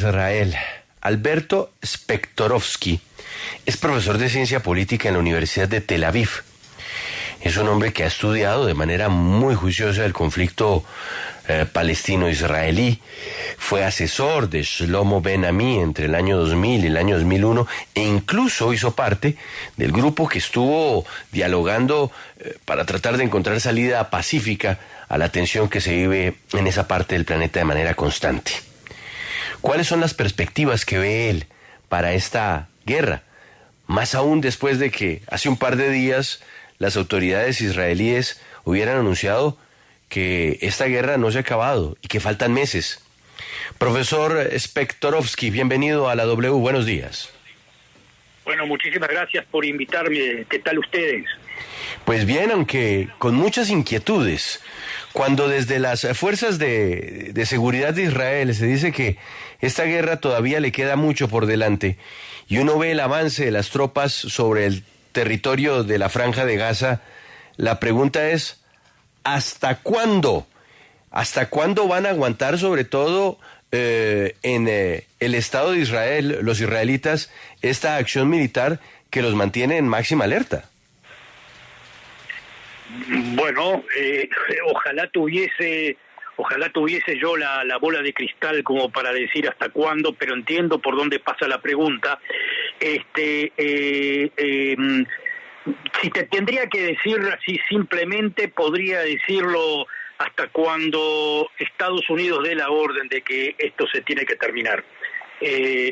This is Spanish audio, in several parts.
Israel. Alberto Spektorovsky es profesor de ciencia política en la Universidad de Tel Aviv. Es un hombre que ha estudiado de manera muy juiciosa el conflicto palestino-israelí. Fue asesor de Shlomo Ben Ami entre el año 2000 y el año 2001 e incluso hizo parte del grupo que estuvo dialogando para tratar de encontrar salida pacífica a la tensión que se vive en esa parte del planeta de manera constante. ¿Cuáles son las perspectivas que ve él para esta guerra? Más aún después de que hace un par de días las autoridades israelíes hubieran anunciado que esta guerra no se ha acabado y que faltan meses. Profesor Spektorovsky, bienvenido a la W, buenos días. Bueno, muchísimas gracias por invitarme. ¿Qué tal ustedes? Pues bien, aunque con muchas inquietudes. Cuando desde las fuerzas de seguridad de Israel se dice que esta guerra todavía le queda mucho por delante y uno ve el avance de las tropas sobre el territorio de la Franja de Gaza, la pregunta es, ¿hasta cuándo? ¿Hasta cuándo van a aguantar, sobre todo en el Estado de Israel, los israelitas, esta acción militar que los mantiene en máxima alerta? Bueno, ojalá tuviese yo la bola de cristal como para decir hasta cuándo, pero entiendo por dónde pasa la pregunta. Si te tendría que decir así simplemente, podría decirlo hasta cuando Estados Unidos dé la orden de que esto se tiene que terminar.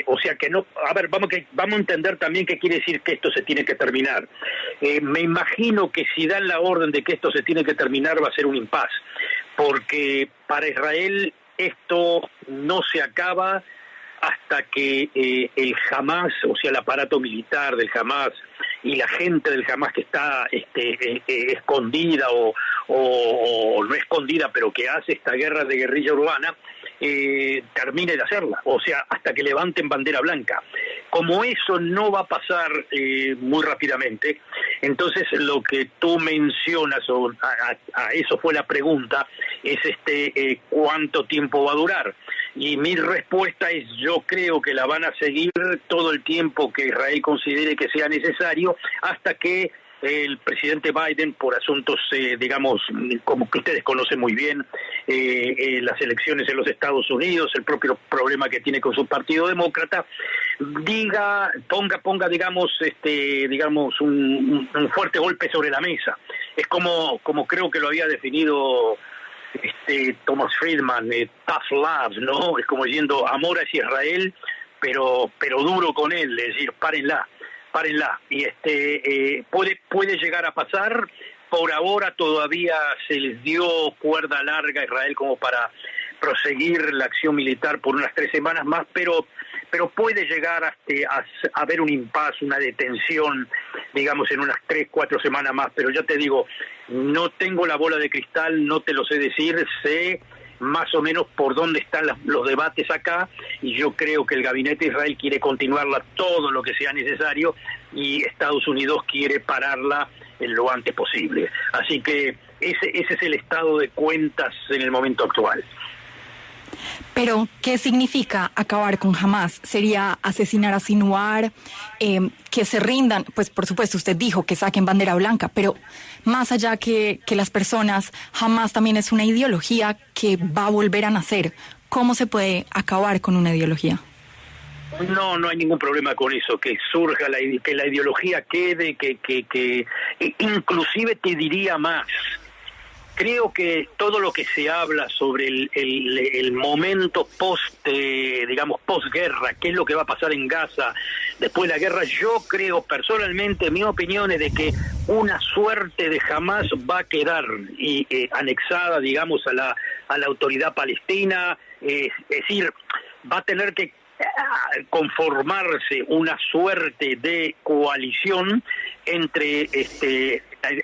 O sea que no, a ver, vamos a entender también qué quiere decir que esto se tiene que terminar. Me imagino que si dan la orden de que esto se tiene que terminar va a ser un impas, porque para Israel esto no se acaba hasta que el Hamas, o sea el aparato militar del Hamas y la gente del Hamas que está escondida o no escondida, pero que hace esta guerra de guerrilla urbana, termine de hacerla, o sea, hasta que levanten bandera blanca. Como eso no va a pasar muy rápidamente, entonces lo que tú mencionas, a eso fue la pregunta, es cuánto tiempo va a durar. Y mi respuesta es, yo creo que la van a seguir todo el tiempo que Israel considere que sea necesario, hasta que el presidente Biden, por asuntos, digamos, como que ustedes conocen muy bien, las elecciones en los Estados Unidos, el propio problema que tiene con su partido demócrata, ponga, digamos, un fuerte golpe sobre la mesa. Es como creo que lo había definido Thomas Friedman, tough love, ¿no? Es como diciendo amor hacia Israel, pero duro con él, es decir, párenla. Y puede llegar a pasar. Por ahora todavía se les dio cuerda larga a Israel como para proseguir la acción militar por unas 3 semanas más, pero puede llegar a haber un impasse, una detención, digamos, en unas 3-4 semanas más. Pero ya te digo, no tengo la bola de cristal, no te lo sé decir, sé más o menos por dónde están los debates acá, y yo creo que el gabinete de Israel quiere continuarla todo lo que sea necesario y Estados Unidos quiere pararla en lo antes posible. Así que ese es el estado de cuentas en el momento actual. Pero, ¿qué significa acabar con Hamas? ¿Sería asesinar a Sinwar, que se rindan? Pues, por supuesto, usted dijo que saquen bandera blanca, pero más allá que las personas, Hamas también es una ideología que va a volver a nacer. ¿Cómo se puede acabar con una ideología? No hay ningún problema con eso, que surja, que la ideología quede, que inclusive te diría más. Creo que todo lo que se habla sobre el momento posguerra, qué es lo que va a pasar en Gaza después de la guerra, yo creo personalmente, mi opinión es de que una suerte de Hamas va a quedar anexada, digamos, a la autoridad palestina, es decir, va a tener que conformarse una suerte de coalición entre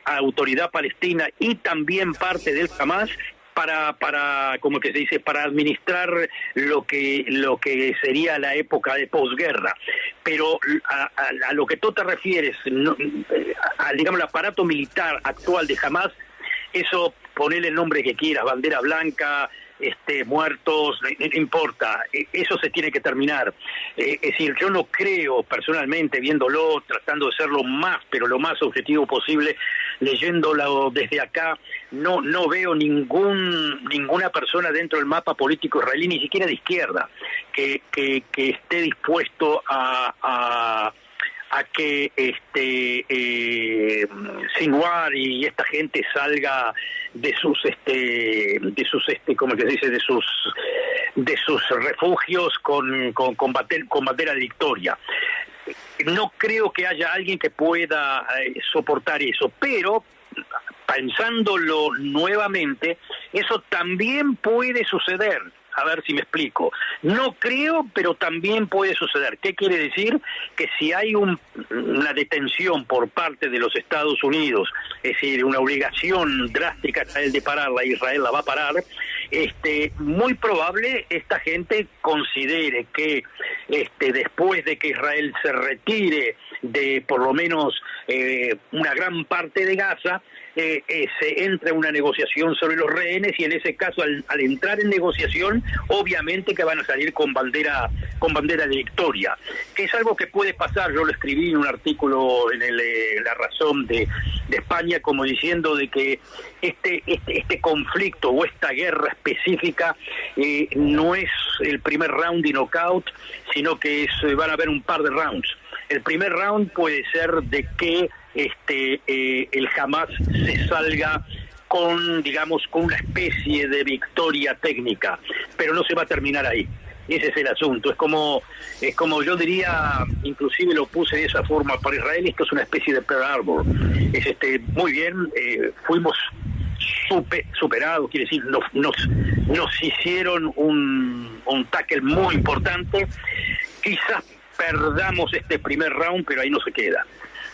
autoridad palestina y también parte del Hamas para como que se dice, para administrar lo que sería la época de posguerra. Pero a lo que tú te refieres, digamos, el aparato militar actual de Hamas, eso, ponele el nombre que quieras, bandera blanca, muertos, no importa, eso se tiene que terminar. Es decir, yo no creo personalmente, viéndolo, tratando de ser lo más objetivo posible, leyéndolo desde acá, no veo ninguna persona dentro del mapa político israelí, ni siquiera de izquierda, que esté dispuesto a que Sinwar y esta gente salga de sus ¿cómo que se dice? de sus refugios con bandera de victoria. No creo que haya alguien que pueda soportar eso, pero pensándolo nuevamente, eso también puede suceder. A ver si me explico. No creo, pero también puede suceder. ¿Qué quiere decir? Que si hay una detención por parte de los Estados Unidos, es decir, una obligación drástica a Israel de pararla, Israel la va a parar, muy probable esta gente considere que después de que Israel se retire de por lo menos una gran parte de Gaza, se entra en una negociación sobre los rehenes, y en ese caso al entrar en negociación obviamente que van a salir con bandera de victoria, que es algo que puede pasar. Yo lo escribí en un artículo en La Razón de España, como diciendo de que este conflicto o esta guerra específica no es el primer round y knockout, sino que van a haber un par de rounds. El primer round puede ser de que el Hamas se salga con una especie de victoria técnica, pero no se va a terminar ahí. Ese es el asunto. Es como yo diría, inclusive lo puse de esa forma para Israel, esto es una especie de Pearl Harbor. Es muy bien, fuimos superados, quiere decir, nos hicieron un tackle muy importante. Quizás perdamos este primer round, pero ahí no se queda.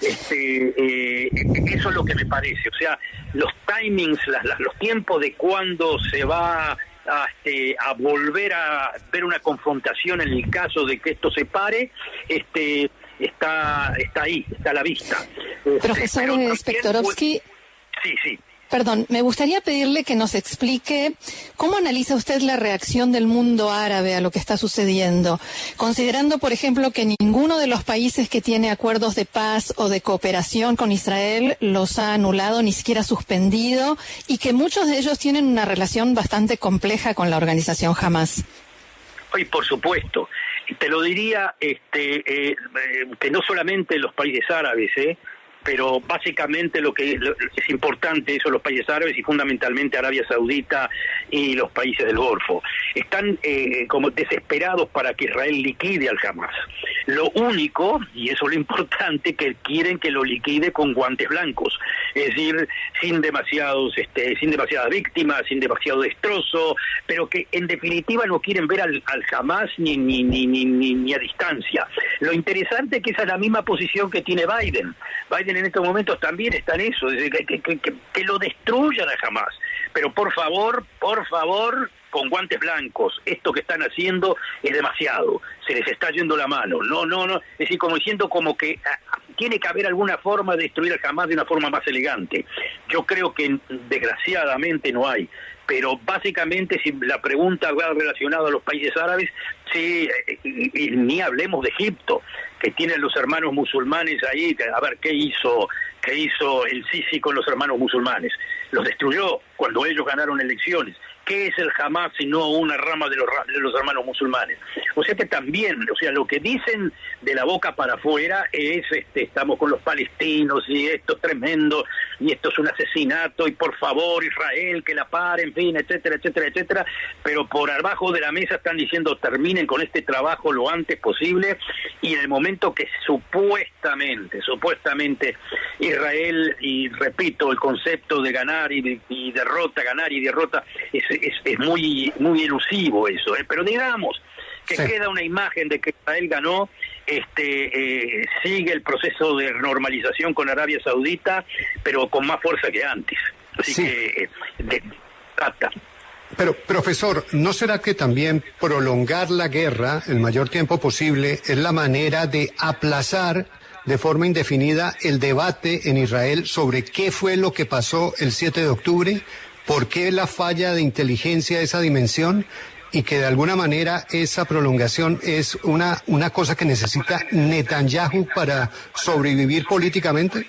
Eso es lo que me parece. O sea, los timings, los tiempos de cuando se va a volver a ver una confrontación en el caso de que esto se pare, está ahí, está a la vista. Profesor Spektorovsky. Sí. Perdón, me gustaría pedirle que nos explique cómo analiza usted la reacción del mundo árabe a lo que está sucediendo, considerando, por ejemplo, que ninguno de los países que tiene acuerdos de paz o de cooperación con Israel los ha anulado, ni siquiera suspendido, y que muchos de ellos tienen una relación bastante compleja con la organización Hamas. Hoy, por supuesto. Te lo diría que no solamente los países árabes, pero básicamente lo que es importante son los países árabes y fundamentalmente Arabia Saudita y los países del Golfo. Están como desesperados para que Israel liquide al Hamas. Lo único, y eso es lo importante, que quieren que lo liquide con guantes blancos, es decir, sin demasiadas víctimas, sin demasiado destrozo, pero que en definitiva no quieren ver al Hamas ni a distancia. Lo interesante es que esa es la misma posición que tiene Biden. Biden en estos momentos también está en eso, que lo destruyan a Hamas, pero por favor, con guantes blancos. Esto que están haciendo es demasiado, se les está yendo la mano. No, es decir, como diciendo como que tiene que haber alguna forma de destruir al Hamas de una forma más elegante. Yo creo que desgraciadamente no hay, pero básicamente si la pregunta va relacionada a los países árabes, sí, y ni hablemos de Egipto, que tiene los hermanos musulmanes ahí, a ver qué hizo el Sisi con los hermanos musulmanes. Los destruyó cuando ellos ganaron elecciones. ¿Qué es el Hamas sino una rama de los hermanos musulmanes? O sea que también, lo que dicen de la boca para afuera es estamos con los palestinos y esto es tremendo y esto es un asesinato y por favor Israel que la pare, en fin, etcétera, pero por abajo de la mesa están diciendo terminen con este trabajo lo antes posible, y en el momento que supuestamente Israel, y repito, el concepto de ganar y derrota es muy elusivo eso, pero digamos que sí, queda una imagen de que Israel ganó, sigue el proceso de normalización con Arabia Saudita, pero con más fuerza que antes. Así sí, que trata. Pero, profesor, ¿no será que también prolongar la guerra el mayor tiempo posible es la manera de aplazar de forma indefinida el debate en Israel sobre qué fue lo que pasó el 7 de octubre? ¿Por qué la falla de inteligencia de esa dimensión? Y que de alguna manera esa prolongación es una cosa que necesita Netanyahu para sobrevivir políticamente.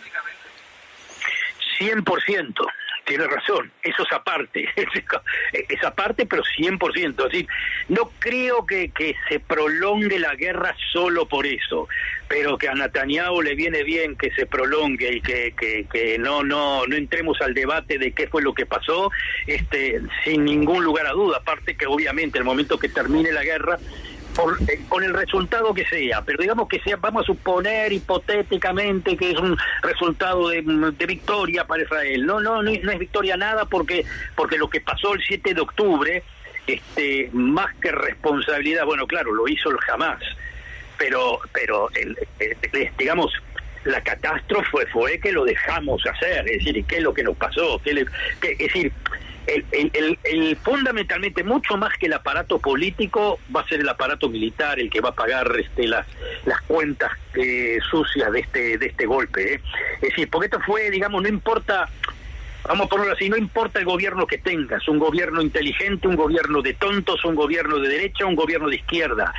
100%. Tiene razón, eso es aparte, es aparte, pero 100%. Es decir, no creo que se prolongue la guerra solo por eso, pero que a Netanyahu le viene bien que se prolongue y que no entremos al debate de qué fue lo que pasó, sin ningún lugar a duda. Aparte que obviamente el momento que termine la guerra, con el resultado que sea, pero digamos que sea, vamos a suponer hipotéticamente que es un resultado de victoria para Israel. No es victoria nada, porque lo que pasó el 7 de octubre, más que responsabilidad, bueno, claro, lo hizo el Hamas, pero digamos, la catástrofe fue que lo dejamos hacer, es decir, ¿qué es lo que nos pasó? Es decir, fundamentalmente, mucho más que el aparato político, va a ser el aparato militar el que va a pagar las cuentas sucias de este golpe. Es decir, porque esto fue, digamos, no importa, vamos a ponerlo así, no importa el gobierno que tengas, un gobierno inteligente, un gobierno de tontos, un gobierno de derecha, un gobierno de izquierda.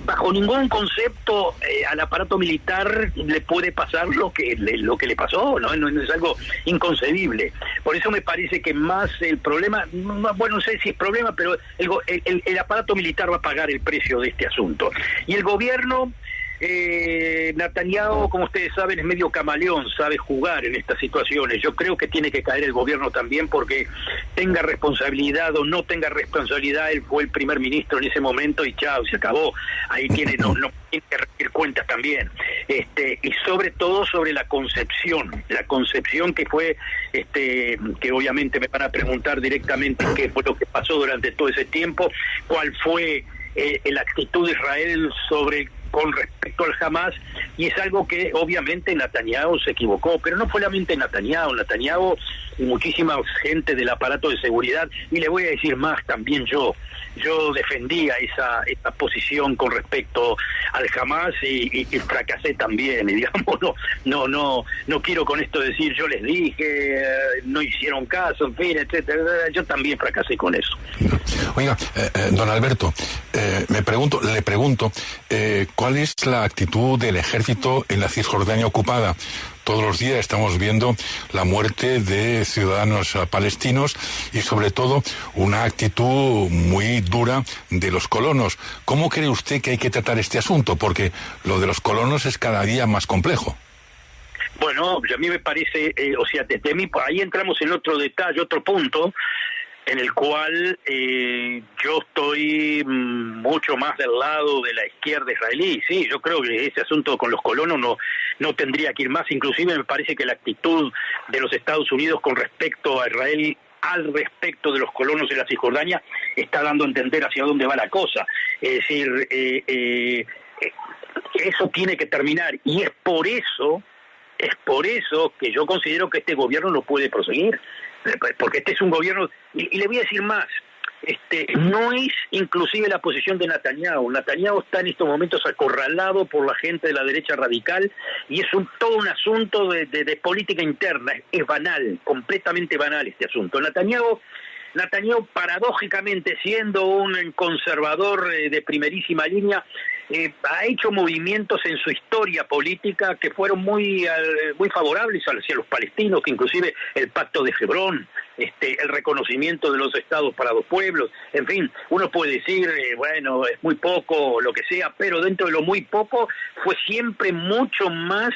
Bajo ningún concepto al aparato militar le puede pasar lo que le pasó, ¿no? No es algo inconcebible. Por eso me parece que más el problema, bueno, no sé si es problema, pero el aparato militar va a pagar el precio de este asunto. Y el gobierno... Netanyahu, como ustedes saben, es medio camaleón, sabe jugar en estas situaciones. Yo creo que tiene que caer el gobierno también, porque tenga responsabilidad o no tenga responsabilidad, él fue el primer ministro en ese momento y chao, se acabó. Ahí tiene tiene que rendir cuentas también. Y sobre todo sobre la concepción que fue, que obviamente me van a preguntar directamente qué fue lo que pasó durante todo ese tiempo, cuál fue la actitud de Israel con respecto al Hamas, y es algo que obviamente Netanyahu se equivocó, pero no solamente Netanyahu y muchísima gente del aparato de seguridad, y le voy a decir más, también yo defendía esa posición con respecto al Hamas y fracasé también, y digamos, no quiero con esto decir yo les dije, no hicieron caso, en fin, etcétera, yo también fracasé con eso. Oiga, don Alberto, le pregunto, ¿cuál es la actitud del ejército en la Cisjordania ocupada? Todos los días estamos viendo la muerte de ciudadanos palestinos y sobre todo una actitud muy dura de los colonos. ¿Cómo cree usted que hay que tratar este asunto? Porque lo de los colonos es cada día más complejo. Bueno, a mí me parece, desde mí, ahí entramos en otro detalle, otro punto, en el cual yo estoy mucho más del lado de la izquierda israelí. Sí, yo creo que ese asunto con los colonos no tendría que ir más. Inclusive me parece que la actitud de los Estados Unidos con respecto a Israel, al respecto de los colonos en la Cisjordania, está dando a entender hacia dónde va la cosa. Es decir, eso tiene que terminar, y es por eso que yo considero que este gobierno no puede proseguir, porque este es un gobierno, y le voy a decir más, no es inclusive la posición de Netanyahu. Netanyahu está en estos momentos acorralado por la gente de la derecha radical, y es todo un asunto de política interna. Es banal, completamente banal este asunto. Netanyahu, paradójicamente, siendo un conservador de primerísima línea, ha hecho movimientos en su historia política que fueron muy favorables hacia los palestinos, que inclusive el pacto de Hebrón, el reconocimiento de los estados para dos pueblos, en fin, uno puede decir, bueno, es muy poco, lo que sea, pero dentro de lo muy poco fue siempre mucho más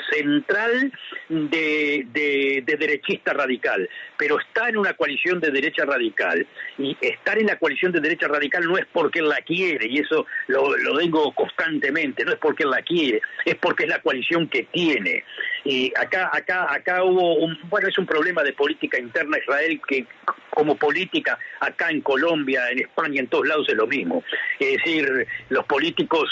central de derechista radical, pero está en una coalición de derecha radical, y estar en la coalición de derecha radical no es porque él la quiere, y eso lo digo constantemente, no es porque él la quiere, es porque es la coalición que tiene. Y acá hubo es un problema de política interna a Israel, que como política acá en Colombia, en España, en todos lados es lo mismo. Es decir, los políticos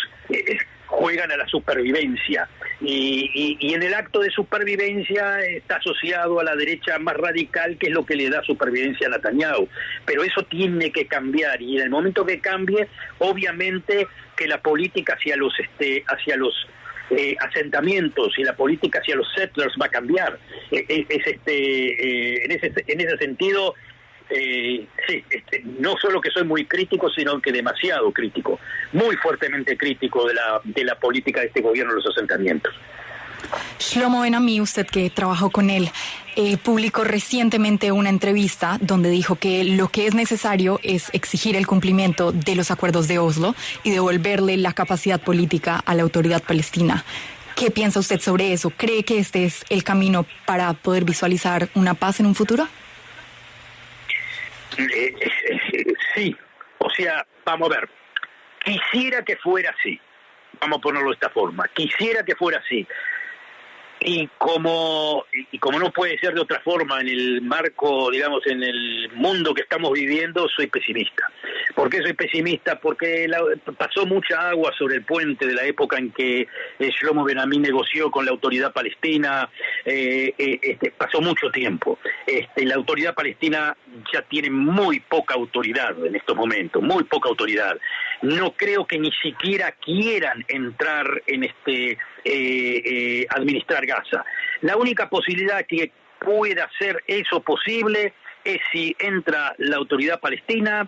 juegan a la supervivencia, y en el acto de supervivencia está asociado a la derecha más radical, que es lo que le da supervivencia a Netanyahu. Pero eso tiene que cambiar, y en el momento que cambie, obviamente que la política hacia los asentamientos y la política hacia los settlers va a cambiar. En ese sentido, no solo que soy muy crítico, sino que demasiado crítico, muy fuertemente crítico de la política de este gobierno de los asentamientos. Shlomo Ben-Ami, usted que trabajó con él, publicó recientemente una entrevista donde dijo que lo que es necesario es exigir el cumplimiento de los acuerdos de Oslo y devolverle la capacidad política a la autoridad palestina. ¿Qué piensa usted sobre eso? ¿Cree que este es el camino para poder visualizar una paz en un futuro? Sí, o sea, vamos a ver, quisiera que fuera así, vamos a ponerlo de esta forma, quisiera que fuera así. Y como no puede ser de otra forma en el marco, digamos, en el mundo que estamos viviendo, soy pesimista. ¿Por qué soy pesimista? Porque pasó mucha agua sobre el puente de la época en que Shlomo Ben-Ami negoció con la autoridad palestina, pasó mucho tiempo. La autoridad palestina ya tiene muy poca autoridad en estos momentos, muy poca autoridad. No creo que ni siquiera quieran entrar en administrar Gaza. La única posibilidad que pueda ser eso posible es si entra la autoridad palestina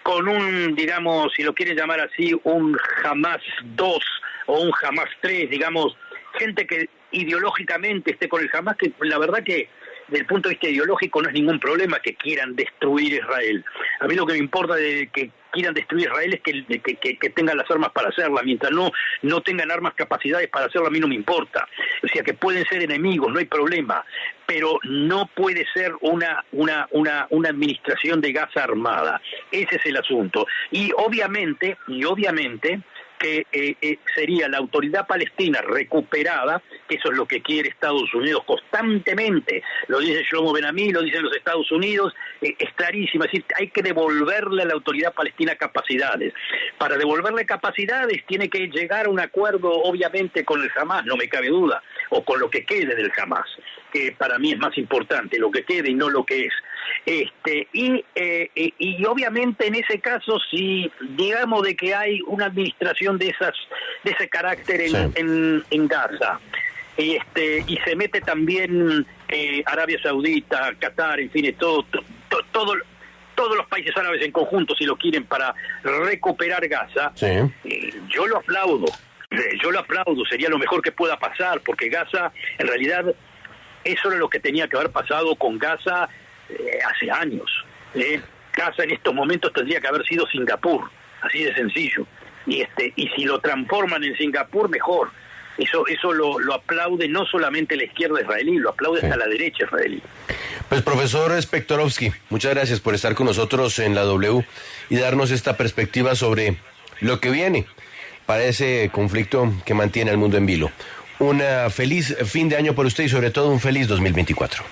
con un, digamos, si lo quieren llamar así, un Hamas 2 o un Hamas 3, digamos, gente que ideológicamente esté con el Hamas, que la verdad que desde el punto de vista ideológico no es ningún problema que quieran destruir Israel. A mí lo que me importa de que quieran destruir Israel es que tengan las armas para hacerla. Mientras no tengan armas, capacidades para hacerla, a mí no me importa. O sea, que pueden ser enemigos, no hay problema, pero no puede ser una administración de Gaza armada. Ese es el asunto. Y obviamente que sería la autoridad palestina recuperada, que eso es lo que quiere Estados Unidos constantemente, lo dice Shlomo Ben-Ami, lo dicen los Estados Unidos, es clarísimo, es decir, hay que devolverle a la autoridad palestina capacidades. Para devolverle capacidades tiene que llegar a un acuerdo, obviamente, con el Hamas, no me cabe duda, o con lo que quede del Hamas, que para mí es más importante, lo que quede y no lo que es. Y obviamente en ese caso, si digamos de que hay una administración de ese carácter en Gaza, y se mete también Arabia Saudita, Qatar, en fin, todos los países árabes en conjunto, si lo quieren, para recuperar Gaza, yo lo aplaudo, sería lo mejor que pueda pasar, porque Gaza, en realidad, eso era lo que tenía que haber pasado con Gaza hace años. Gaza en estos momentos tendría que haber sido Singapur, así de sencillo. Y si lo transforman en Singapur, mejor. Eso lo aplaude no solamente la izquierda israelí, lo aplaude hasta la derecha israelí. Pues profesor Spektorovsky, muchas gracias por estar con nosotros en la W y darnos esta perspectiva sobre lo que viene para ese conflicto que mantiene al mundo en vilo. Un feliz fin de año para usted y sobre todo un feliz 2024.